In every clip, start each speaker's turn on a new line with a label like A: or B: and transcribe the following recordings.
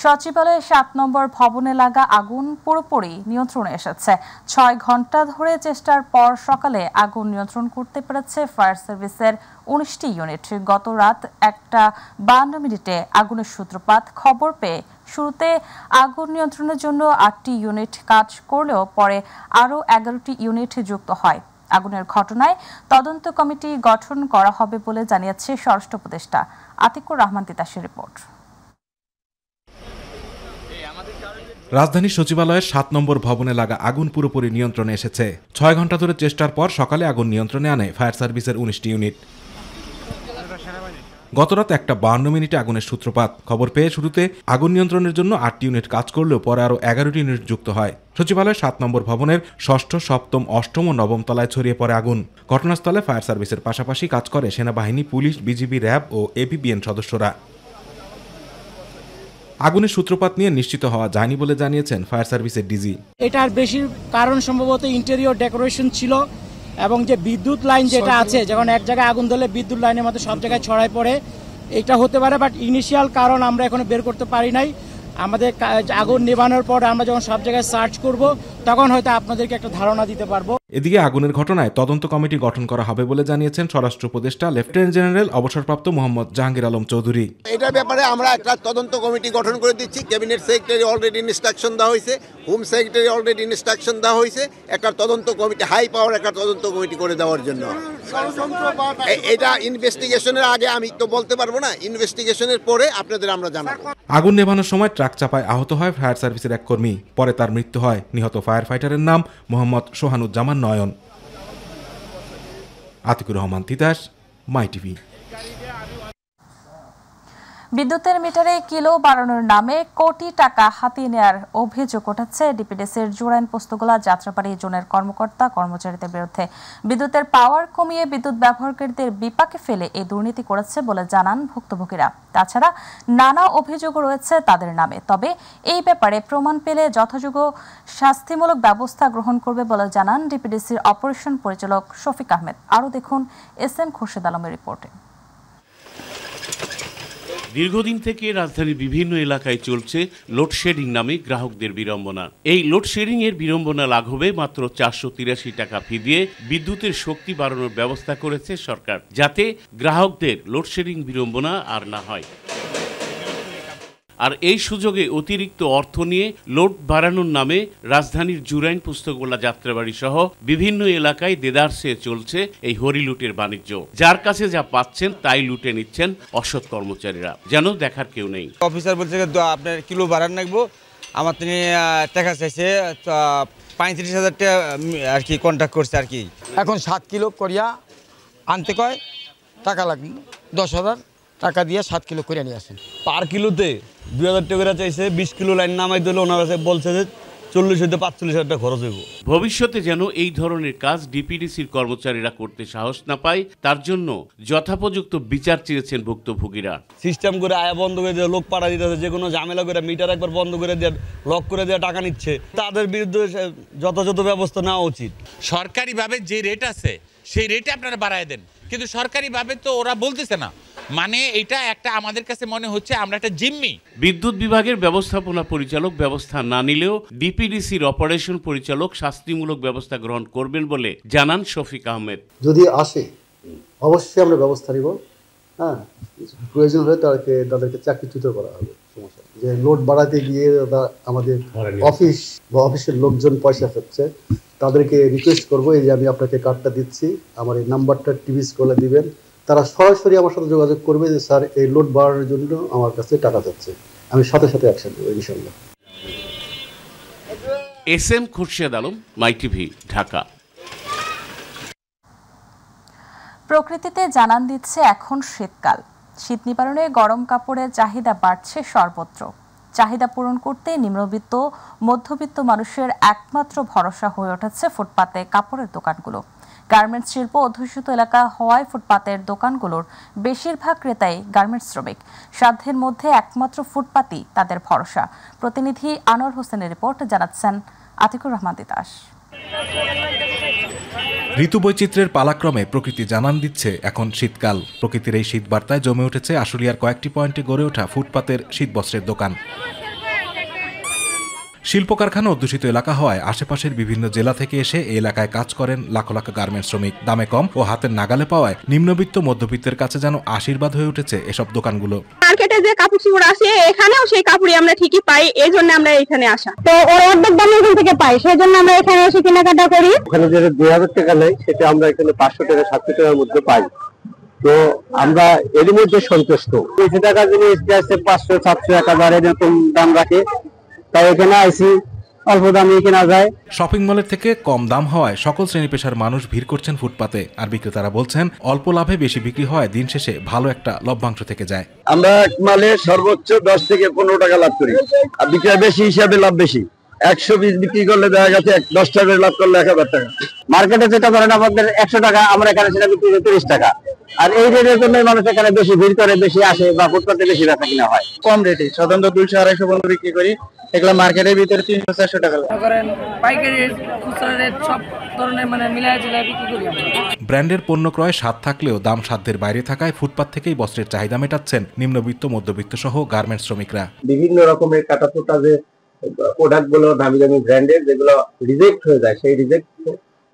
A: সচিবালয়ে ৭ নম্বর ভবনে লাগা আগুন পুরোপুরি নিয়ন্ত্রণে এসেছে। ৬ ঘন্টা ধরে চেষ্টার পর সকালে আগুন নিয়ন্ত্রণ করতে পেরেছে ফায়ার সার্ভিসের ১৯টি ইউনিট। গত রাত ১:৫২ আগুনের সূত্রপাত খবর পেয়ে শুরুতে আগুন নিয়ন্ত্রণের জন্য ৮টি ইউনিট কাজ করলেও পরে আরও ১১টি ইউনিট যুক্ত হয়। আগুনের ঘটনায় তদন্ত কমিটি গঠন করা হবে বলে জানিয়েছে স্বরাষ্ট্র উপদেষ্টা আতিকুর রহমান তিতাসের রিপোর্ট।
B: রাজধানীর সচিবালয়ের ৭ নম্বর ভবনে লাগা আগুন পুরোপুরি নিয়ন্ত্রণে এসেছে। ৬ ঘন্টা ধরে চেষ্টার পর সকালে আগুন নিয়ন্ত্রণে আনে ফায়ার সার্ভিসের ১৯টি ইউনিট। গতরাত ১:৫২ আগুনের সূত্রপাত খবর পেয়ে শুরুতে আগুন নিয়ন্ত্রণের জন্য ৮টি ইউনিট কাজ করলেও পরে আরও ১১টি ইউনিট যুক্ত হয়। সচিবালয়ের ৭ নম্বর ভবনের ৬ষ্ঠ, ৭ম, ৮ম ও ৯ম তলায় ছড়িয়ে পড়ে আগুন। ঘটনাস্থলে ফায়ার সার্ভিসের পাশাপাশি কাজ করে সেনাবাহিনী, পুলিশ, বিজিবি, র্যাব ও এপিবিএন সদস্যরা। আগুনের সূত্রপাত নিয়ে নিশ্চিত হওয়া যায়নি বলে জানিয়েছেন ফায়ার সার্ভিসের ডিজি।
C: এটার বেশি কারণ সম্ভবত ইন্টেরিয়র ডেকোরেশন ছিল এবং যে বিদ্যুৎ লাইন যেটা আছে, যখন এক জায়গায় আগুন ধরলে বিদ্যুৎ লাইনের মধ্যে সব জায়গায় ছড়ায় পড়ে, এটা হতে পারে। বাট ইনিশিয়াল কারণ আমরা এখনো বের করতে পারি নাই। আমাদের আগুন নেভানোর পর আমরা যখন সব জায়গায় সার্চ করব তখন হয়তো আপনাদেরকে একটা ধারণা দিতে পারবো।
B: এদিকে আগুনের ঘটনায় তদন্ত কমিটি গঠন করা হবে বলে জানিয়েছেন স্বরাষ্ট্র উপদেষ্টা লেফটেন্যান্ট জেনারেল অবসরপ্রাপ্ত মোহাম্মদ জাহাঙ্গীর আলম চৌধুরী।
D: এটার ব্যাপারে আমরা একটা তদন্ত কমিটি গঠন করে দিচ্ছি। ক্যাবিনেট সেক্রেটারি অলরেডি ইনস্ট্রাকশন দেওয়া হয়েছে, হোম সেক্রেটারি অলরেডি ইনস্ট্রাকশন দেওয়া হয়েছে একটা তদন্ত কমিটি, হাই পাওয়ার একটা তদন্ত কমিটি করে দেওয়ার জন্য। এটা ইনভেস্টিগেশনের আগে আমি তো বলতে পারবো না, ইনভেস্টিগেশনের পরে আপনাদের আমরা জানাবো।
B: আগুন নেভানোর সময় ট্রাক চাপায় আহত হয় ফায়ার সার্ভিসের এক কর্মী, পরে তার মৃত্যু হয়। নিহত ফায়ার ফাইটারের নাম মোহাম্মদ সোহানুজ্জামান নয়ন। আতিকুর রহমান তিতাস, মাই টিভি।
A: বিদ্যুতের মিটারে কিলো বাড়ানোর নামে কোটি টাকা হাতিয়ে নেওয়ার অভিযোগ উঠেছে ডিপিডিসির জুরাইন পোস্তগোলা যাত্রাবাড়ি জোনের কর্মকর্তা কর্মচারীদের বিরুদ্ধে। বিদ্যুতের পাওয়ার কমিয়ে বিদ্যুৎ ব্যবহারকারীদের বিপাকে ফেলে এই দুর্নীতি করেছে বলে জানান ভুক্তভোগীরা। তাছাড়া নানা অভিযোগ রয়েছে তাদের নামে। তবে এই ব্যাপারে প্রমাণ পেলে যথাযোগ্য শাস্তিমূলক ব্যবস্থা গ্রহণ করবে বলে জানান ডিপিডিসির অপারেশন পরিচালক শফিক আহমেদ। আরও দেখুন এস.এম. খোরশেদ আলমের রিপোর্টে।
E: দীর্ঘদিন থেকে রাজধানীর বিভিন্ন এলাকায় চলছে লোডশেডিং নামে গ্রাহকদের বিড়ম্বনা। এই লোডশেডিং এর বিড়ম্বনা লাঘবে মাত্র ৪৮৩ টাকা ফি দিয়ে বিদ্যুতের শক্তি বাড়ানোর ব্যবস্থা করেছে সরকার, যাতে গ্রাহকদের লোডশেডিং বিড়ম্বনা আর না হয়। আর এই সুযোগে অতিরিক্ত অর্থ নিয়ে লোড বাড়ানোর নামে রাজধানীর জুরাইন পুস্তকগোলা যাত্রাবাড়ি সহ বিভিন্ন এলাকায় দেদারসে চলছে এই হরিলুটের বাণিজ্য। যার কাছে যা পাচ্ছেন তাই লুটে নিচ্ছেন অসৎ কর্মচারীরা, যেন দেখার কেউ নেই।
F: অফিসার বলছে আপনার কিলো বাড়ান রাখবো, আমার তিনি টাকা চাইছে ৩৫,০০০ টাকা আর কি কন্ট্যাক্ট করছে আর কি।
G: এখন ৭ কিলো করিয়া আনতে কয়, টাকা লাগবে ১০,০০০ টাকা দিয়ে ৭ কিলো করে নিয়ে আসেন।
H: পার কিলোতে ২,০০০ টাকা চাইছে, ২০ কিলো লাইন নামাই দিলে ওনারা বলছে যে ৪০,০০০-৪৫,০০০ টাকা খরচ হইব।
E: ভবিষ্যতে যেন এই ধরনের কাজ ডিপিডিসির কর্মচারীরা করতে সাহস না পায়, তার জন্য যথাপযুক্ত বিচার চেয়েছেন ভুক্তভোগীরা।
H: সিস্টেম করে আয়া বন্ধ করে দিয়ে লোক পাঠা দিতেছে, যে কোনো ঝামেলা করে মিটার একবার বন্ধ করে দিয়ে লক করে দিয়ে টাকা নিচ্ছে। তাদের বিরুদ্ধে যথাযথ ব্যবস্থা নেওয়া উচিত।
I: সরকারিভাবে যে রেট আছে সেই রেটে আপনারা বাড়ায় দেন, কিন্তু সরকারিভাবে তো ওরা বলতেছে না। মানে এটা একটা আমাদের কাছে মনে হচ্ছে আমরা একটা জিম্মি।
E: বিদ্যুৎ বিভাগের ব্যবস্থাপনা পরিচালক ব্যবস্থা না নিলেও ডিপিডিসির অপারেশন পরিচালক শাস্তিমূলক ব্যবস্থা গ্রহণ করবেন বলে জানান শফিক আহমেদ।
J: যদি আসে অবশ্যই আমরা ব্যবস্থা নিব। হ্যাঁ, প্রয়োজন হলে তাদেরকে চাকরিচ্যুত করা হবে। সমস্যা যে লোড বাড়াতে গিয়ে আমাদের অফিস বা অফিসের লোকজন পয়সা ফেলছে, তাদেরকে রিকোয়েস্ট করবো এই যে আমি আপনাকে কার্ডটা দিচ্ছি, আমার এই নাম্বারটা টিভি স্ক্রলে দিবেন। তারা সরাসরি আমার সাথে যোগাযোগ করবে যে স্যার এই লোড বাড়ানোর জন্য আমার কাছে টাকা যাচ্ছে, আমি সাথে সাথে অ্যাকশন নেব ইনশাআল্লাহ।
E: এস.এম. খোরশেদ আলম, মাই টিভি, ঢাকা।
A: প্রকৃতিতে জানান দিচ্ছে এখন শীতকাল। শীত নিবারণে গরম কাপড়ের চাহিদা বাড়ছে সর্বত্র। চাহিদা পূরণ করতে নিম্নবিত্ত মধ্যবিত্ত মানুষের একমাত্র ভরসা হয়ে উঠেছে ফুটপাতে কাপড়ের দোকানগুলো। গার্মেন্টস শিল্প অধ্যুষিত এলাকা হওয়ায় ফুটপাতের দোকানগুলোর বেশিরভাগ ক্রেতাই গার্মেন্টস শ্রমিক। সাধ্যের মধ্যে একমাত্র ফুটপাতই তাদের ভরসা। প্রতিনিধি আনোয়ার হোসেনের রিপোর্ট, জানাচ্ছেন আতিকুর রহমান তিতাস।
B: ঋতু বৈচিত্র্যের পালাক্রমে প্রকৃতি জানান দিচ্ছে এখন শীতকাল। প্রকৃতির এই শীত বার্তায় জমে উঠেছে আশুলিয়ার কয়েকটি পয়েন্টে গড়ে ওঠা ফুটপাতের শীতবস্ত্রের দোকান। শিল্প কারখানা অধ্যুষিত এলাকা হওয়ায় আশেপাশের বিভিন্ন জেলা থেকে এসে এই এলাকায় কাজ করেন লাখ লাখ গার্মেন্টস শ্রমিক। দামে কম ও হাতের নাগালে পাওয়ায় নিম্নবিত্ত মধ্যবিত্তের কাছে যেন আশীর্বাদ হয়ে উঠেছে এসব দোকানগুলো।
K: মার্কেটে যে কাপড় চোপড় আসে এখানেও সেই কাপড়ই আমরা ঠিকই পাই, এই জন্য আমরা এখানে আসা। তো ওর অর্ধেক দামে এখান থেকে পাই, সেই জন্য আমরা এখানে এসে কেনাকাটা করি।
J: ওখানে যে 2000 টাকা নেয় সেটা আমরা এখানে 500 টাকা 700 টাকার মধ্যে পাই। তো আমরা এর মধ্যে সন্তুষ্ট। 200 টাকা জিনিস 500 700 1000 এরকম দাম রাখে, তাই এখানে আইসি অল্প দামে কেনা যায়।
B: শপিং মলের থেকে কম দাম হওয়ায় সকল শ্রেণী পেশার মানুষ ভিড় করছেন ফুটপাতে। আর বিক্রেতারা বলছেন অল্প লাভে বেশি বিক্রি হয় দিন শেষে ভালো একটা লভ্যাংশ থেকে যায়।
L: আমরা এক মালে সর্বোচ্চ 10 থেকে 15 টাকা লাভ করি, আর বিক্রয় বেশি হিসাবে লাভ বেশি। 100 পিস বিক্রি করলে দেখা গেছে 10 টাকা লাভ করলে 1000 টাকা।
J: মার্কেটে যেটা ধরেন আমাদের 100 টাকা, আমরা এখানে সেটা বিক্রি করি 30 টাকা। আর এই রেটের জন্য মানুষ এখানে বেশি ভিড় করে, বেশি আসে বা ফুটপাতে বেশি বেচা কিনা হয়।
M: কম রেটে সাধারণত 200 250 পর্যন্ত বিক্রি করি, এগুলো মার্কেটের ভিতরে 300 400 টাকা করেন। পাইকারি রেট খুচরা রেট সব ধরনের মিলায় ঝুলায় বিক্রি করি।
B: ব্র্যান্ডের পণ্য ক্রয় স্বাদ থাকলেও দাম সাধ্যের বাইরে থাকায় ফুটপাত থেকেই বস্ত্রের চাহিদা মেটাচ্ছেন নিম্নবিত্ত মধ্যবিত্ত সহ গার্মেন্টস শ্রমিকরা।
J: বিভিন্ন রকমের কাটাফোটা যে প্রোডাক্ট গুলো দামি দামি ব্র্যান্ডের যেগুলো রিজেক্ট হয়ে যায়, সেই রিজেক্ট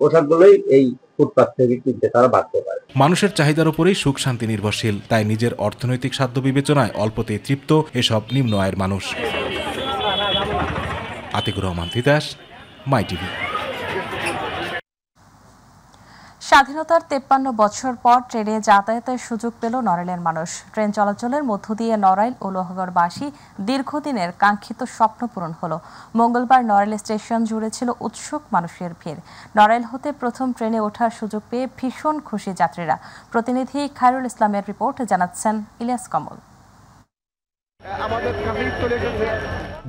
J: পোশাকগুলোই এই ফুটপাত থেকে কিনতে তারা বাধ্য হয়।
B: মানুষের চাহিদার উপরেই সুখ শান্তি নির্ভরশীল, তাই নিজের অর্থনৈতিক সাধ্য বিবেচনায় অল্পতেই তৃপ্ত এসব নিম্ন আয়ের মানুষ। আতিকুর রহমান তিতাস, মাই টিভি।
A: স্বাধীনতার 53 বছর পর ট্রেনে যাতায়াতের সুযোগ পেল নড়াইলের মানুষ। ট্রেন চলাচলের মধ্য দিয়ে নড়াইল ও লোহাগড়বাসী দীর্ঘদিনের কাঙ্ক্ষিত স্বপ্ন পূরণ হলো। মঙ্গলবার নড়াইল স্টেশন জুড়ে ছিল উৎসুক মানুষের ভিড়। নড়াইল হতে প্রথম ট্রেনে ওঠার সুযোগ পেয়ে ভীষণ খুশি যাত্রীরা। প্রতিনিধি খায়রুল ইসলামের রিপোর্ট, জানাচ্ছেন ইলিয়াস কমল।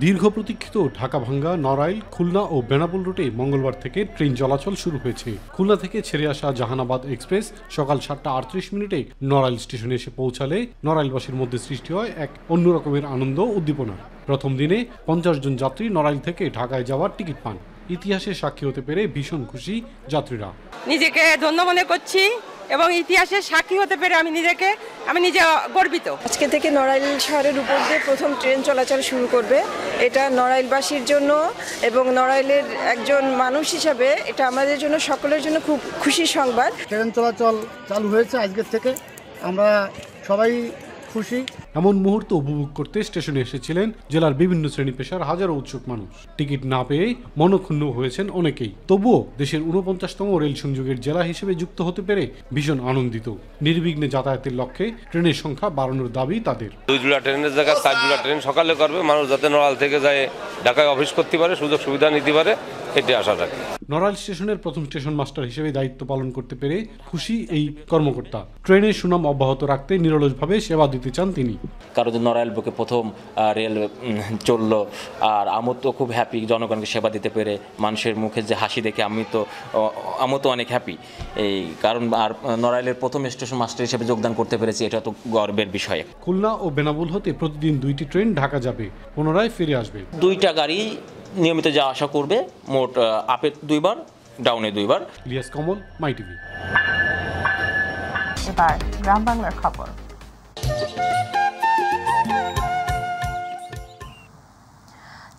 N: দীর্ঘ প্রতীক্ষিত ঢাকা-ভাঙ্গা, নড়াইল, খুলনা ও বেনাপোল রুটে মঙ্গলবার থেকে ট্রেন চলাচল শুরু হয়েছে। খুলনা থেকে ছেড়ে আসা জাহানাবাদ এক্সপ্রেস সকাল 7:38 নড়াইল স্টেশনে এসে পৌঁছালে নড়াইলবাসীর মধ্যে সৃষ্টি হয় এক অন্য রকমের আনন্দ উদ্দীপনা। প্রথম দিনে 50 জন যাত্রী নড়াইল থেকে ঢাকায় যাওয়ার টিকিট পান। ইতিহাসের সাক্ষী হতে পেরে ভীষণ খুশি যাত্রীরা।
K: নিজেকে ধন্য মনে করছি এবং ইতিহাসের সাক্ষী হতে পেরে আমি নিজে গর্বিত।
O: আজকে থেকে নড়াইল শহরের উপর দিয়ে প্রথম ট্রেন চলাচল শুরু করবে। এটা নড়াইলবাসীর জন্য এবং নড়াইলের একজন মানুষ হিসাবে এটা আমাদের জন্য, সকলের জন্য খুব খুশির সংবাদ।
J: ট্রেন চলাচল চালু হয়েছে আজকের থেকে, আমরা সবাই খুশি।
N: এমন মুহূর্ত উপভোগ করতে স্টেশনে এসেছিলেন জেলার বিভিন্ন শ্রেণী পেশার হাজারো উৎসুক মানুষ। টিকিট না পেয়ে মনক্ষুণ্ণ হয়েছেন অনেকেই। তবুও দেশের 49তম রেল সংযোগের জেলা হিসেবে যুক্ত হতে পেরে ভীষণ আনন্দিত। নির্বিঘ্নে যাতায়াতের লক্ষ্যে ট্রেনের সংখ্যা বাড়ানোর দাবি তাদের।
P: 2 জুলাই ট্রেনের জায়গায় 4 জুলাই ট্রেন সকালে করবে, মানুষ যাতে নড়াইল থেকে যায় ঢাকায় অফিস করতে পারে, সুযোগ সুবিধা নিতে পারে, এটি আশা রাখি।
N: নড়াইল স্টেশনের প্রথম স্টেশন মাস্টার হিসেবে দায়িত্ব পালন করতে পেরে খুশি এই কর্মকর্তা। ট্রেনের সুনাম অব্যাহত রাখতে নিরলসভাবে সেবা দিতে চান তিনি।
Q: কারণ নড়াইল বুকে প্রথম রেল চললো, আর আমি তো খুব হ্যাপি জনগণকে সেবা দিতে পেরে। মানুষের মুখে যে হাসি দেখে আমি তো অনেক হ্যাপি। এই কারণ আর নড়াইলের প্রথম স্টেশন মাস্টার হিসেবে যোগদান করতে পেরেছি, এটা তো গর্বের বিষয়।
N: খুলনা ও বেনাপোল হতে প্রতিদিন 2টি ট্রেন ঢাকা যাবে, পুনরায় ফিরে আসবে।
Q: 2টা গাড়ি নিয়মিত যাওয়া আসা করবে, মোট আপে 2 বার, ডাউনে 2 বার।
N: ইলিয়াস কমল, মাই টিভি।
A: এবার গ্রাম বাংলার খবর।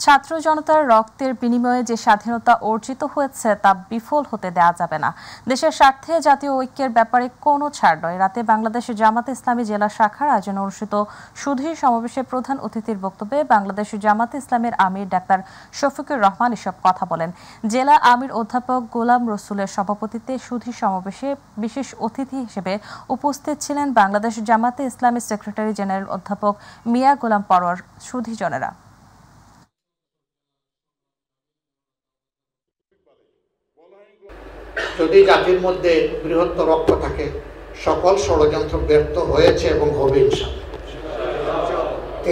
A: ছাত্র জনতার রক্তের বিনিময়ে যে স্বাধীনতা অর্জিত হয়েছে তা বিফল হতে দেওয়া যাবে না। দেশের স্বার্থে জাতীয় ঐক্যের ব্যাপারে কোনো ছাড় নয়। রাতে বাংলাদেশ জামাতে ইসলামী জেলা শাখার আয়োজনে অনুষ্ঠিত সুধীর সমাবেশে প্রধান অতিথির বক্তব্যে বাংলাদেশ জামাতে ইসলামের আমির ডাক্তার শফিকুর রহমান এসব কথা বলেন। জেলা আমির অধ্যাপক গোলাম রসুলের সভাপতিত্বে সুধীর সমাবেশে বিশেষ অতিথি হিসেবে উপস্থিত ছিলেন বাংলাদেশ জামাতে ইসলামের সেক্রেটারি জেনারেল অধ্যাপক মিয়া গোলাম পরোয়ার। সুধীজনেরা,
R: যদি জাতির মধ্যে বৃহত্তর ঐক্য থাকে, সকল ষড়যন্ত্র ব্যর্থ হয়েছে এবং হবে ইনশাআল্লাহ।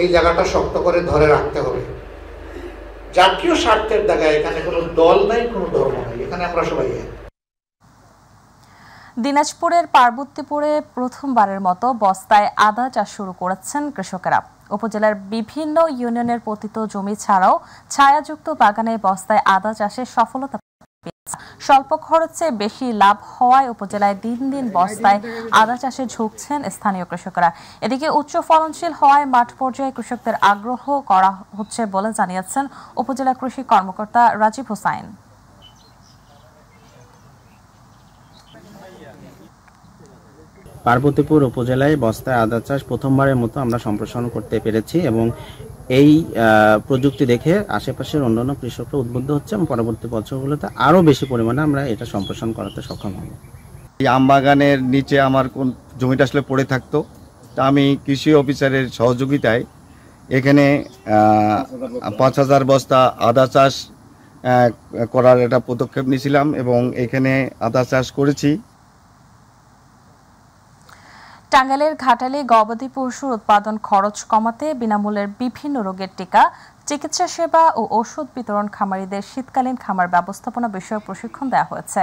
R: এই জায়গাটা শক্ত করে ধরে রাখতে হবে। জাতীয় স্বার্থের জায়গায় এখানে কোনো দল নাই, কোনো ধর্ম নাই, এখানে আমরা সবাই এক।
A: দিনাজপুরের পার্বতীপুরে প্রথমবারের মতো বস্তায় আদা চাষ শুরু করেছেন কৃষকেরা। উপজেলার বিভিন্ন ইউনিয়নের পতিত জমি ছাড়াও ছায়াযুক্ত বাগানে বস্তায় আদা চাষে সফলতা স্বল্প খরচে বেশি লাভ হওয়ায় উপজেলায় দিন দিন বস্তায় আদা চাষে ঝুঁকছেন স্থানীয় কৃষকরা। এদিকে উচ্চ ফলনশীল হওয়ায় মাঠ পর্যায়ে কৃষকদের আগ্রহ করা হচ্ছে বলে জানিয়েছেন উপজেলা কৃষি কর্মকর্তা রাজীব হোসাইন।
S: পার্বতীপুর উপজেলায় বস্তায় আদা চাষ প্রথমবারের মতো আমরা সম্প্রসারণ করতে পেরেছি এবং এই প্রযুক্তি দেখে আশেপাশের অন্যান্য কৃষকরা উদ্বুদ্ধ হচ্ছে এবং পরবর্তী বছরগুলোতে আরও বেশি পরিমাণে আমরা এটা সম্প্রসারণ করাতে সক্ষম হব।
T: এই আম বাগানের নিচে আমার কোন জমিটা আসলে পড়ে থাকতো, তা আমি কৃষি অফিসারের সহযোগিতায় এখানে 5,000 বস্তা আদা চাষ করার একটা পদক্ষেপ নিয়েছিলাম এবং এখানে আদা চাষ করেছি।
A: টাঙ্গাইলের ঘাটালে গবাদি পশুর উৎপাদন খরচ কমাতে বিনামূল্যের বিভিন্ন রোগের টিকা, চিকিৎসা সেবা ও ওষুধ বিতরণ খামারিদের শীতকালীন খামার ব্যবস্থাপনা বিষয়ক প্রশিক্ষণ দেওয়া হয়েছে।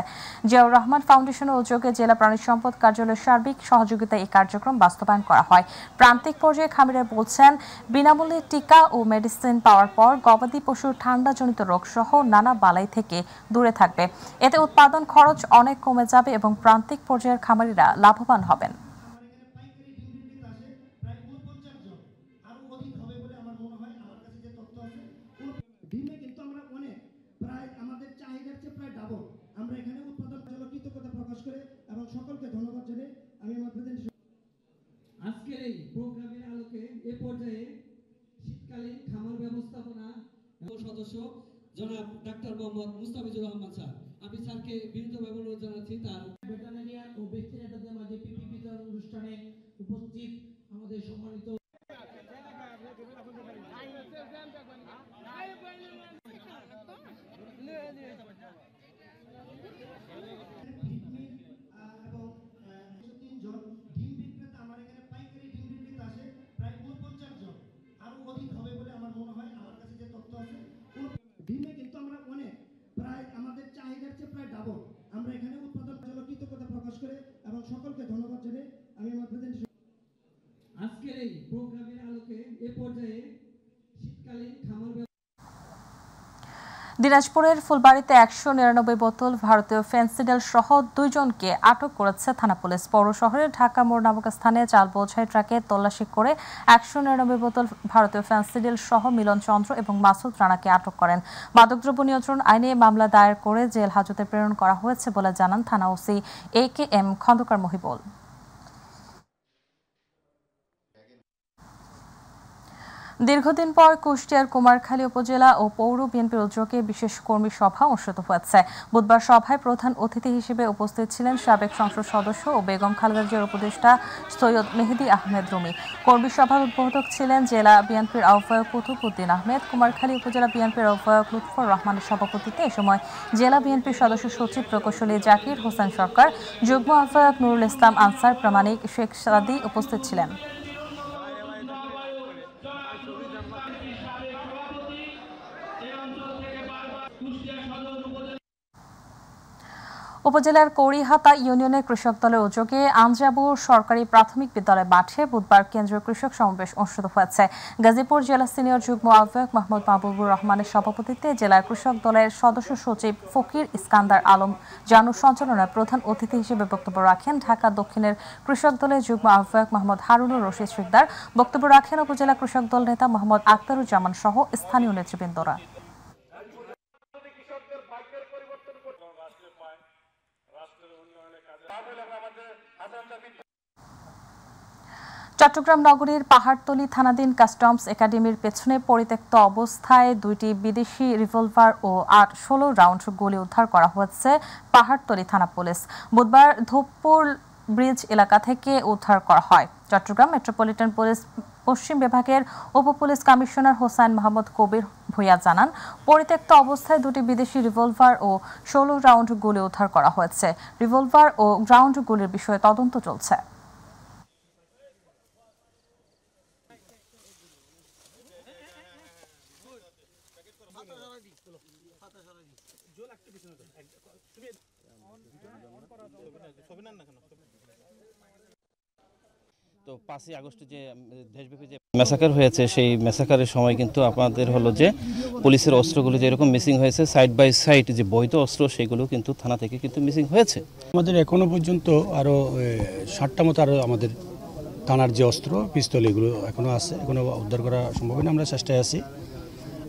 A: জিয়াউর রহমান ফাউন্ডেশনের উদ্যোগে জেলা প্রাণী সম্পদ কার্যালয়ের সার্বিক সহযোগিতায় এই কার্যক্রম বাস্তবায়ন করা হয়। প্রান্তিক পর্যায়ে খামারিরা বলছেন, বিনামূল্যে টিকা ও মেডিসিন পাওয়ার পর গবাদি পশুর ঠান্ডাজনিত রোগ সহ নানা বালাই থেকে দূরে থাকবে। এতে উৎপাদন খরচ অনেক কমে যাবে এবং প্রান্তিক পর্যায়ের খামারিরা লাভবান হবেন।
U: আজকের এই প্রোগ্রামের আলোকে এ পর্যায়ে শীতকালীন খামার ব্যবস্থাপনা সদস্য জনাব ডাক্তার মোহাম্মদ মুস্তাফিজুর রহমান স্যার, আমি স্যারকে বিনীতভাবে অনুরোধ জানাচ্ছি তার ভেটেরিনারিয়ান ও ব্যক্তিগতদের মাঝে পিপি বিতরণ অনুষ্ঠানে উপস্থিত আমাদের সম্মানিত আজকের এই প্রোগ্রামের আলোকে এ পর্যায়ে শীতকালীন খামার
A: দিনাজপুরের ফুলবাড়িতে 199 বোতল ভারতীয় ফেন্সিডিল সহ 2 জনকে আটক করেছে থানা পুলিশ। পৌর শহরের ঢাকা মোড় নামক স্থানে চাল বোঝাই ট্রাকে তল্লাশি করে 199 বোতল ভারতীয় ফেন্সিডিল সহ মিলন চন্দ্র এবং মাসুদ রানাকে আটক করেন। মাদকদ্রব্য নিয়ন্ত্রণ আইনে মামলা দায়ের করে জেল হাজতে প্রেরণ করা হয়েছে বলে জানান থানা ওসি AKM খন্দকার মহিবুল। দীর্ঘদিন পর কুষ্টিয়ার কুমারখালী উপজেলা ও পৌর বিএনপির উদ্যোগে বিশেষ কর্মী সভা অনুষ্ঠিত হয়েছে। বুধবার সভায় প্রধান অতিথি হিসেবে উপস্থিত ছিলেন সাবেক সংসদ সদস্য ও বেগম খালেদা জিয়ার উপদেষ্টা সৈয়দ মেহেদী আহমেদ রুমি। কর্মী সভার উদ্বোধক ছিলেন জেলা বিএনপির আহ্বায়ক কুতুবউদ্দিন আহমেদ। কুমারখালী উপজেলা বিএনপির আহ্বায়ক লুৎফর রহমানের সভাপতিত্বে এ সময় জেলা বিএনপির সদস্য সচিব প্রকৌশলী জাকির হোসেন সরকার, যুগ্ম আহ্বায়ক নুরুল ইসলাম আনসার, প্রামাণিক শেখ সাদি উপস্থিত ছিলেন। উপজেলার কৌড়িহাতা ইউনিয়নের কৃষক দলের উদ্যোগে আঞ্জাবুর সরকারি প্রাথমিক বিদ্যালয় মাঠে বুধবার কেন্দ্রীয় কৃষক সমাবেশ অনুষ্ঠিত হয়েছে। গাজীপুর জেলা সিনিয়র যুগ্ম আহ্বায়ক মোহাম্মদ মাহবুবুর রহমানের সভাপতিত্বে জেলার কৃষক দলের সদস্য সচিব ফকির ইস্কান্দার আলম জানু সঞ্চালনায় প্রধান অতিথি হিসেবে বক্তব্য রাখেন। ঢাকা দক্ষিণের কৃষক দলের যুগ্ম আহ্বায়ক মোহাম্মদ হারুনুর রশিদ শিকদার। বক্তব্য রাখেন উপজেলা কৃষক দল নেতা মোহাম্মদ আক্তারুজ্জামান সহ স্থানীয় নেতৃবৃন্দরা। চট্টগ্রাম নগরীর পাহাড়তলী থানাধীন কাস্টমস একাডেমির পেছনে পরিত্যক্ত অবস্থায় 2টি বিদেশি রিভলভার ও 16 রাউন্ড গুলি উদ্ধার করা হয়েছে পাহাড়তলী থানা পুলিশ। বুধবার ধূপপুর ব্রিজ এলাকা থেকে উদ্ধার করা হয়। চট্টগ্রাম মেট্রোপলিটন পুলিশ পশ্চিম বিভাগের উপপুলিশ কমিশনার হোসাইন মোহাম্মদ কবির ভূঁইয়া জানান, পরিত্যক্ত অবস্থায় 2টি বিদেশি রিভলভার ও 16 রাউন্ড গুলি উদ্ধার করা হয়েছে। রিভলভার ও রাউন্ড গুলির বিষয়ে তদন্ত চলছে।
V: তো 5ই আগস্ট যে দেশব্যাপী যে ম্যাসাকার হয়েছে, সেই ম্যাসাকারের সময় কিন্তু আপনাদের হলো যে
C: পুলিশের অস্ত্রগুলো যেরকম মিসিং হয়েছে, সাইড বাই সাইড যে বৈধ অস্ত্র সেগুলো কিন্তু থানা থেকে কিন্তু মিসিং হয়েছে।
V: আমাদের এখনো পর্যন্ত আরও 60টা মতো আরও আমাদের থানার যে অস্ত্র পিস্তল এগুলো এখনও আছে, এখনও উদ্ধার করা সম্ভব না, আমরা চেষ্টায় আছি।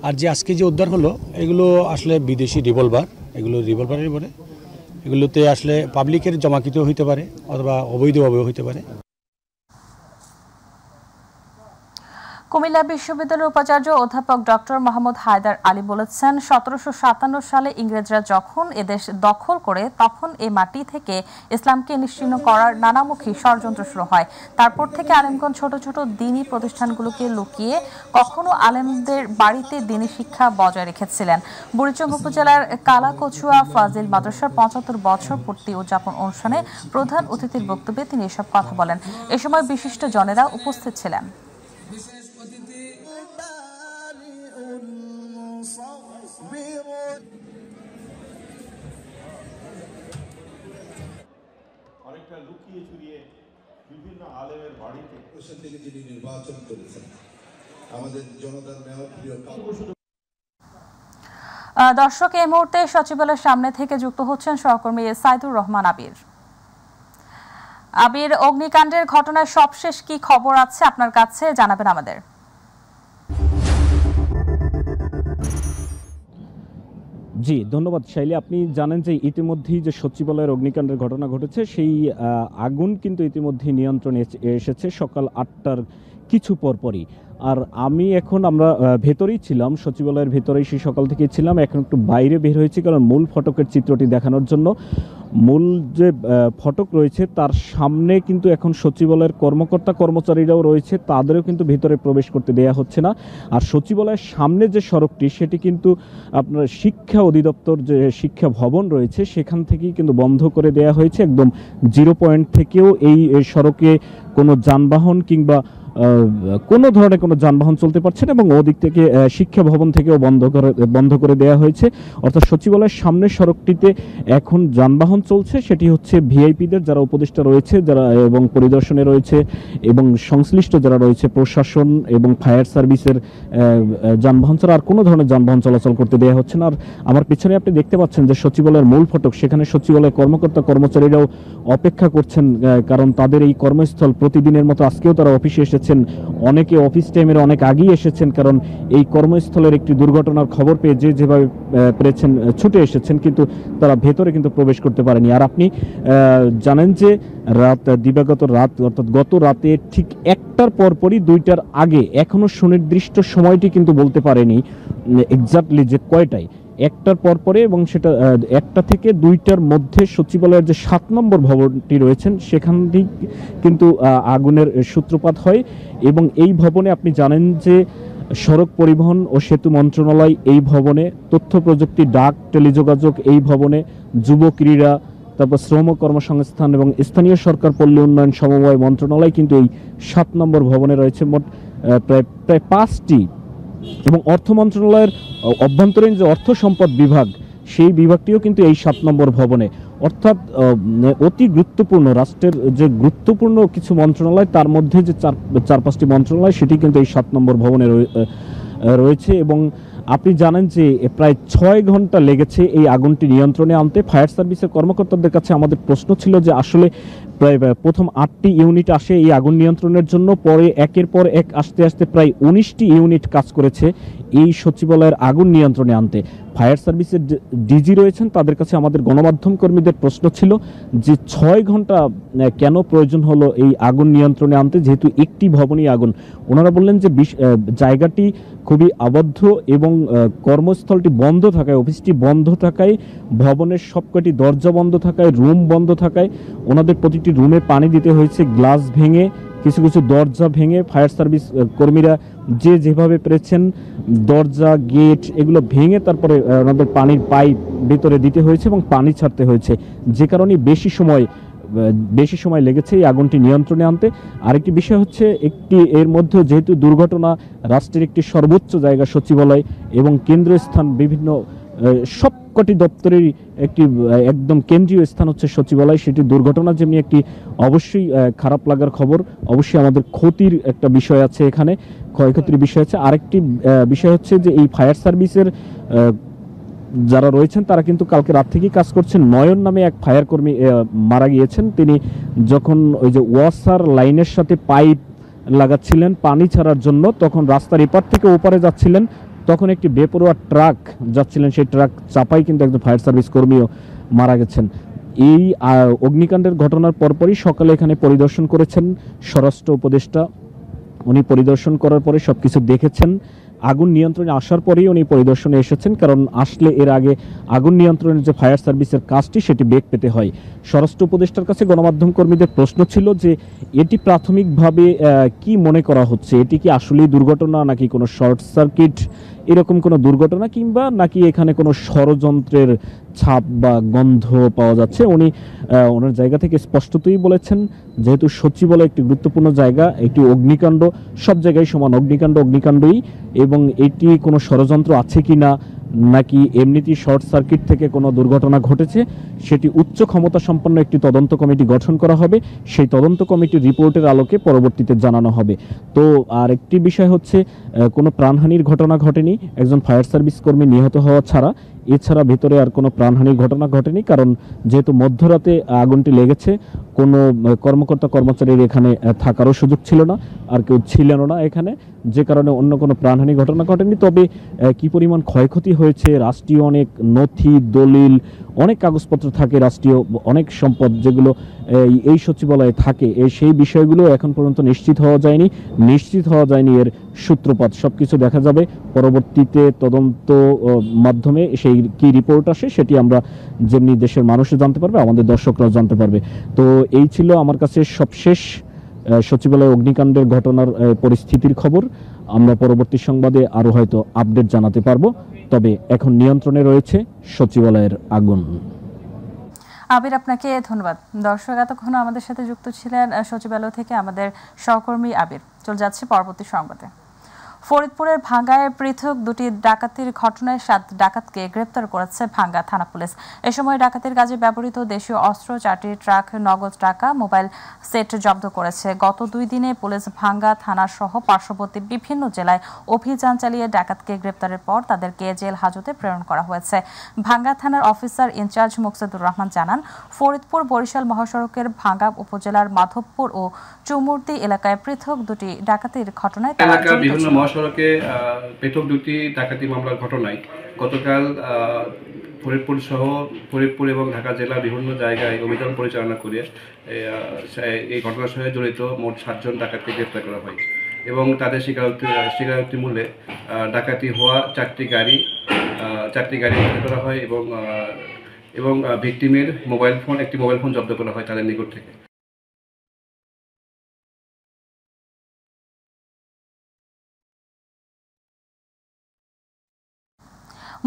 V: আর যে আজকে যে উদ্ধার হলো এগুলো আসলে বিদেশি রিভলভার, এগুলো রিভলভারের পরে এগুলোতে আসলে পাবলিকের জমাকৃত হইতে পারে অথবা অবৈধভাবেও হইতে পারে।
A: কুমিল্লা বিশ্ববিদ্যালয়ের উপাচার্য অধ্যাপক ডক্টর মোহাম্মদ হায়দার আলী বলেছেন, 1757 সালে ইংরেজরা যখন এদেশ দখল করে তখন এই মাটি থেকে ইসলামকে নিশ্চিহ্ন করার নানামুখী ষড়যন্ত্র শুরু হয়। তারপর থেকে আলেমগঞ্জ ছোট ছোট দ্বীনি প্রতিষ্ঠানগুলোকে লুকিয়ে কখনো আলেমদের বাড়িতে দ্বীনি শিক্ষা বজায় রেখেছিলেন। বুড়িচং উপজেলার কালাকচুয়া ফাজিল মাদ্রাসার 75 বছর পূর্তি উদযাপন অনুষ্ঠানে প্রধান অতিথির বক্তব্যে তিনি এসব কথা বলেন। এ সময় বিশিষ্ট জনেরা উপস্থিত ছিলেন।
W: অনেকটা লুকিয়ে চুরিয়ে বিভিন্ন আলেমের বাড়িতে ওখান থেকে যিনি নির্বাচন করেছেন আমাদের জনতার মেয়র প্রিয়
A: দর্শক, এই মুহূর্তে সচিবালয়ের সামনে থেকে যুক্ত হচ্ছেন সহকর্মী সাইদুর রহমান আবির। আবির, অগ্নিকাণ্ডের ঘটনায় সবশেষ কি খবর আছে আপনার কাছে, জানাবেন আমাদের।
X: জি ধন্যবাদ শাইলি। আপনি জানেন যে ইতিমধ্যেই যে সচিবালয়ের অগ্নিকাণ্ডের ঘটনা ঘটেছে সেই আগুন কিন্তু ইতিমধ্যেই নিয়ন্ত্রণে এসেছে সকাল 8টার কিছু পরপরই। আর আমরা ভেতরেই ছিলাম, সচিবালয়ের ভেতরেই সেই সকাল থেকেই ছিলাম। এখন একটু বাইরে বের হয়েছি কারণ মূল ফটকের চিত্রটি দেখানোর জন্য। মূল যে ফটক রয়েছে তার সামনে কিন্তু এখন সচিবালয়ের কর্মকর্তা কর্মচারীরাও রয়েছে, তাদেরও কিন্তু ভিতরে প্রবেশ করতে দেয়া হচ্ছে না। আর সচিবালয়ের সামনে যে সড়কটি সেটি কিন্তু আপনার শিক্ষা অধিদপ্তর যে শিক্ষা ভবন রয়েছে সেখান থেকেই কিন্তু বন্ধ করে দেয়া হয়েছে। একদম 0 পয়েন্ট থেকেও এই সড়কে কোনো যানবাহন কিংবা কোনো ধরনের কোনো যানবাহন চলতে পারছে না এবং ওদিক থেকে শিক্ষা ভবন থেকেও বন্ধ করে দেওয়া হয়েছে। অর্থাৎ সচিবালয়ের সামনের সড়কটিতে এখন যানবাহন চলছে, সেটি হচ্ছে ভিআইপিদের যারা উপদেষ্টা রয়েছে যারা এবং পরিদর্শনে রয়েছে এবং সংশ্লিষ্ট যারা রয়েছে প্রশাসন এবং ফায়ার সার্ভিসের যানবাহন ছাড়া আর কোনো ধরনের যানবাহন চলাচল করতে দেওয়া হচ্ছে না। আর আমার পিছনে আপনি দেখতে পাচ্ছেন যে সচিবালয়ের মূল ফটক, সেখানে সচিবালয়ের কর্মকর্তা কর্মচারীরাও অপেক্ষা করছেন, কারণ তাদের এই কর্মস্থল প্রতিদিনের মতো আজকেও তারা অফিসে এসেছেন। অনেকে অফিস টাইমের অনেক আগেই এসেছেন, কারণ এই কর্মস্থলের একটি দুর্ঘটনার খবর পেয়ে যেভাবে পেরেছেন ছুটে এসেছেন, কিন্তু তারা ভেতরে কিন্তু প্রবেশ করতে পারেনি। আর আপনি জানেন যে দিবাগত রাত অর্থাৎ গত রাতে ঠিক 1টার পরপরই 2টার আগে এখনো সুনির্দিষ্ট সময়টি কিন্তু বলতে পারেনি এক্স্যাক্টলি যে কয়টায়, 1টার পরপরে এবং সেটা 1টা থেকে 2টার মধ্যে সচিবালয়ের যে 7 নম্বর ভবনটি রয়েছেন সেখান থেকে কিন্তু আগুনের সূত্রপাত হয়। এবং এই ভবনে আপনি জানেন যে সড়ক পরিবহন ও সেতু মন্ত্রণালয় এই ভবনে, তথ্য প্রযুক্তি ডাক টেলিযোগাযোগ এই ভবনে, যুব ক্রীড়া, তারপর শ্রম কর্মসংস্থান এবং স্থানীয় সরকার পল্লী উন্নয়ন সমবায় মন্ত্রণালয় কিন্তু এই 7 নম্বর ভবনে রয়েছে। মোট প্রায় 5টি এবং অর্থ মন্ত্রণালয়ের অভ্যন্তরীণ যে অর্থ সম্পদ বিভাগ সেই বিভাগটিও কিন্তু এই 7 নম্বর ভবনে। অর্থাৎ অতি গুরুত্বপূর্ণ রাষ্ট্রের যে গুরুত্বপূর্ণ কিছু মন্ত্রণালয় তার মধ্যে যে 4-5টি মন্ত্রণালয় সেটি কিন্তু এই 7 নম্বর ভবনে রয়েছে। এবং আপনি জানেন যে প্রায় 6 ঘন্টা লেগেছে এই আগুনটি নিয়ন্ত্রণে আনতে। ফায়ার সার্ভিসের কর্মকর্তাদের কাছে আমাদের প্রশ্ন ছিল যে আসলে প্রায় প্রথম 8টি ইউনিট আসে এই আগুন নিয়ন্ত্রণের জন্য, পরে একের পর এক আস্তে আস্তে প্রায় 19টি ইউনিট কাজ করেছে এই সচিবালয়ের আগুন নিয়ন্ত্রণে আনতে। ফায়ার সার্ভিসের ডিজি রয়েছেন, তাদের কাছে আমাদের গণমাধ্যম কর্মীদের প্রশ্ন ছিল যে 6 ঘন্টা কেন প্রয়োজন হলো এই আগুন নিয়ন্ত্রণে আনতে, যেহেতু একটি ভবনই আগুন। ওনারা বললেন যে জায়গাটি খুবই আবদ্ধ এবং কর্মস্থলটি বন্ধ থাকায়, অফিসটি বন্ধ থাকায়, ভবনের সবকটি দরজা বন্ধ থাকায়, রুম বন্ধ থাকায় ওনাদের প্রতিটি রুমে পানি দিতে হয়েছে, গ্লাস ভেঙে, কিছু কিছু দরজা ভেঙে ফায়ার সার্ভিস কর্মীরা যেভাবে পেরেছেন দরজা গেট এগুলো ভেঙে তারপরে ওনাদের পানির পাইপ ভিতরে দিতে হয়েছে এবং পানি ছাড়তে হয়েছে, যে কারণে বেশি সময় লেগেছে এই আগুনটি নিয়ন্ত্রণে আনতে। আরেকটি বিষয় হচ্ছে এর মধ্যে যেহেতু দুর্ঘটনা, রাষ্ট্রের একটি সর্বোচ্চ জায়গা সচিবালয় এবং কেন্দ্রীয় স্থান বিভিন্ন সবকটি দপ্তরের একটি একদম কেন্দ্রীয় স্থান হচ্ছে সচিবালয়। সেটি দুর্ঘটনা যেমনি একটি অবশ্যই খারাপ লাগার খবর, অবশ্যই আমাদের ক্ষতির একটা বিষয় আছে, এখানে ক্ষয়ক্ষতির বিষয় আছে। আরেকটি বিষয় হচ্ছে যে এই ফায়ার সার্ভিসের যারা রয়েছেন তারা কিন্তু কালকে রাত থেকেই কাজ করছেন। নয়ন নামে এক ফায়ার কর্মী মারা গিয়েছেন। তিনি যখন ওই যে ওয়াসার লাইনের সাথে পাইপ লাগাচ্ছিলেন পানি ছাড়ার জন্য, তখন রাস্তার এপার থেকে ওপারে যাচ্ছিলেন, তখন একটি বেপরোয়া ট্রাক যাচ্ছিলেন, সেই ট্রাক চাপাই কিন্তু একজন ফায়ার সার্ভিস কর্মীও মারা গেছেন। এই অগ্নিকাণ্ডের ঘটনার পরপরই সকালে এখানে পরিদর্শন করেছেন স্বরাষ্ট্র উপদেষ্টা। উনি পরিদর্শন করার পরে সবকিছু দেখেছেন। আগুন নিয়ন্ত্রণে আসার পরেই উনি পরিদর্শনে এসেছেন, কারণ আসলে এর আগে আগুন নিয়ন্ত্রণের যে ফায়ার সার্ভিসের কাজটি সেটি বেগ পেতে হয়। স্বরাষ্ট্র উপদেষ্টার কাছে গণমাধ্যম কর্মীদের প্রশ্ন ছিল যে এটি প্রাথমিকভাবে কি মনে করা হচ্ছে, এটি কি আসলেই দুর্ঘটনা নাকি কোনো শর্ট সার্কিট এরকম কোনো দুর্ঘটনা, কিংবা নাকি এখানে কোনো ষড়যন্ত্রের ছাপ বা গন্ধ পাওয়া যাচ্ছে। উনি ওনার জায়গা থেকে স্পষ্টতই বলেছেন যেহেতু সচিবালয় একটি গুরুত্বপূর্ণ জায়গা, একটি অগ্নিকাণ্ড সব জায়গায় সমান, অগ্নিকাণ্ডই, এবং এটি কোনো ষড়যন্ত্র আছে কি না নাকি এমনিতেই শর্ট সার্কিট থেকে কোনো দুর্ঘটনা ঘটেছে সেটি উচ্চ ক্ষমতা সম্পন্ন একটি তদন্ত কমিটি গঠন করা হবে। সেই তদন্ত কমিটির রিপোর্টের আলোকে পরবর্তীতে জানানো হবে। তো আর একটি বিষয় হচ্ছে কোনো প্রাণহানির ঘটনা ঘটেনি, একজন ফায়ার সার্ভিস কর্মী নিহত হওয়া ছাড়া। এছাড়া ভেতরে আর কোনো প্রাণহানির ঘটনা ঘটেনি, কারণ যেহেতু মধ্যরাতে আগুনটি লেগেছে, কোনো কর্মকর্তা কর্মচারীর এখানে থাকারও সুযোগ ছিল না, আর কেউ ছিলেন না এখানে, যে কারণে অন্য কোনো প্রাণহানি ঘটনা ঘটেনি। তবে কি পরিমাণ ক্ষয়ক্ষতি হয়েছে, রাষ্ট্রীয় অনেক নথি দলিল, অনেক কাগজপত্র থাকে, রাষ্ট্রীয় অনেক সম্পদ যেগুলো এই সচিবালয়ে থাকে, সেই বিষয়গুলো এখন পর্যন্ত নিশ্চিত হওয়া যায়নি এর সূত্রপাত। সবকিছু দেখা যাবে পরবর্তীতে তদন্ত মাধ্যমে, সেই কি রিপোর্ট আসে সেটি আমরা যেমনি দেশের মানুষও জানতে পারবে, আমাদের দর্শকরাও জানতে পারবে। তো এই ছিল আমার কাছে সবশেষ সচিবালয় অগ্নিকাণ্ডের ঘটনার পরিস্থিতির খবর। আমরা পরবর্তী সংবাদে আরো হয়তো আপডেট জানাতে পারবো, তবে এখন নিয়ন্ত্রণে রয়েছে সচিবালয়ের আগুন।
A: আবির, আপনাকে ধন্যবাদ। দর্শক, এতক্ষণ আমাদের সাথে যুক্ত ছিলেন সচিবালয় থেকে আমাদের সহকর্মী আবির। চলে যাচ্ছে পরবর্তী সংবাদে। ফরিদপুরের ভাঙ্গায় পৃথক দুটি ডাকাতির ঘটনায় 7 ডাকাতকে গ্রেপ্তার করেছে ভাঙ্গা থানা পুলিশ। এ সময় ডাকাতির কাজে ব্যবহৃত দেশীয় অস্ত্র, 4টি ট্রাক, নগদ টাকা, মোবাইল সেট জব্দ করেছে। গত 2 দিনে পুলিশ ভাঙ্গা থানা সহ পার্শ্ববর্তী বিভিন্ন জেলায় অভিযান চালিয়ে ডাকাতকে গ্রেপ্তারের পর তাদেরকে জেল হাজতে প্রেরণ করা হয়েছে। ভাঙ্গা থানার অফিসার ইনচার্জ মুকসেদুর রহমান জানান, ফরিদপুর বরিশাল মহাসড়কের ভাঙ্গা উপজেলার মাধবপুর ও চুমুরদি এলাকায় পৃথক দুটি ডাকাতির ঘটনায়
D: সড়কে পৃথক দুটি ডাকাতি মামলার ঘটনায় গতকাল ফরিদপুর এবং ঢাকা জেলার বিভিন্ন জায়গায় অভিযান পরিচালনা করে এই ঘটনার সঙ্গে জড়িত মোট 7 জন ডাকাতকে গ্রেপ্তার করা হয় এবং তাদের স্বীকারোক্তি মূল্যে ডাকাতি হওয়া 4টি গাড়ি উদ্ধার করা হয় এবং ভিকটিমের একটি মোবাইল ফোন জব্দ করা হয় তাদের নিকট থেকে।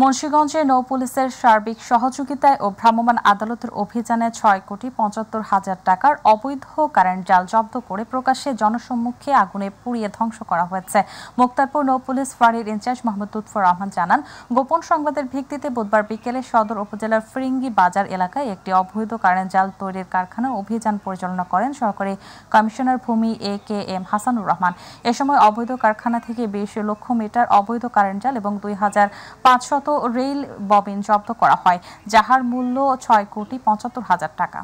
A: মুন্সিগঞ্জে নৌ পুলিশের সার্বিক সহযোগিতায় ও ভ্রাম্যমাণ আদালতের অভিযানে 6,75,00,000 টাকার অবৈধ কারেন্ট জাল জব্দ করে প্রকাশ্যে জনসম্মুখে আগুনে পুড়িয়ে ধ্বংস করা হয়েছে। মুক্তারপুর নৌ পুলিশ ফাঁড়ির ইনচার্জ মোহাম্মদ লুৎফর রহমান জানান, গোপন সংবাদের ভিত্তিতে বুধবার বিকেলে সদর উপজেলার ফিরিঙ্গি বাজার এলাকায় একটি অবৈধ কারেন্ট জাল তৈরির কারখানার অভিযান পরিচালনা করেন সহকারী কমিশনার ভূমি AKM হাসানুর রহমান। এ সময় অবৈধ কারখানা থেকে 20 লক্ষ মিটার অবৈধ কারেন্ট জাল এবং 2,500 রেল ববিন জব্দ করা হয়, যাহার মূল্য 6,75,00,000 টাকা।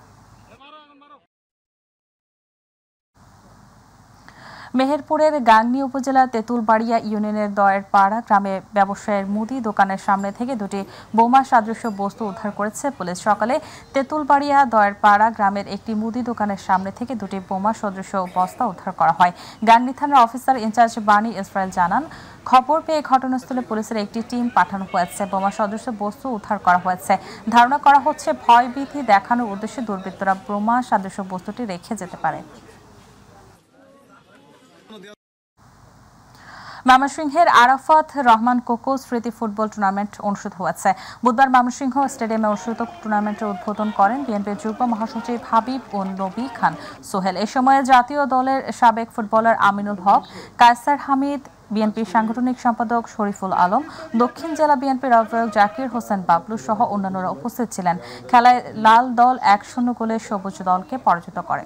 A: মেহেরপুরের গাংনী উপজেলার তেঁতুলবাড়িয়া ইউনিয়নের দয়ের পাড়া গ্রামে ব্যবসায়ের মুদি দোকানের সামনে থেকে দুটি বোমা সদৃশ বস্তু উদ্ধার করেছে পুলিশ। সকালে তেঁতুলবাড়িয়া দয়ের পাড়া গ্রামের একটি মুদি দোকানের সামনে থেকে দুটি বোমা সদৃশ বস্তা উদ্ধার করা হয়। গাংনী থানার অফিসার ইনচার্জ বাণী ইসরায়েল জানান, খবর পেয়ে ঘটনাস্থলে পুলিশের একটি টিম পাঠানো হয়েছে। বোমা সদৃশ বস্তু উদ্ধার করা হয়েছে। ধারণা করা হচ্ছে ভয়ভীতি দেখানোর উদ্দেশ্যে দুর্বৃত্তরা বোমা সদৃশ বস্তুটি রেখে যেতে পারে। ময়মনসিংহের আরাফাত রহমান কোকো স্মৃতি ফুটবল টুর্নামেন্ট অনুষ্ঠিত হয়েছে। বুধবার ময়মনসিংহ স্টেডিয়ামে অনুষ্ঠিত টুর্নামেন্টের উদ্বোধন করেন বিএনপির যুগ্ম মহাসচিব হাবিব ও নবী খান সোহেল। এ সময় জাতীয় দলের সাবেক ফুটবলার আমিনুল হক, কায়সার হামিদ, বিএনপির সাংগঠনিক সম্পাদক শরীফুল আলম, দক্ষিণ জেলা বিএনপির আহ্বায়ক জাকির হোসেন বাবলু সহ অন্যান্যরা উপস্থিত ছিলেন। খেলায় লাল দল 1-0 গোলে সবুজ দলকে পরাজিত করে।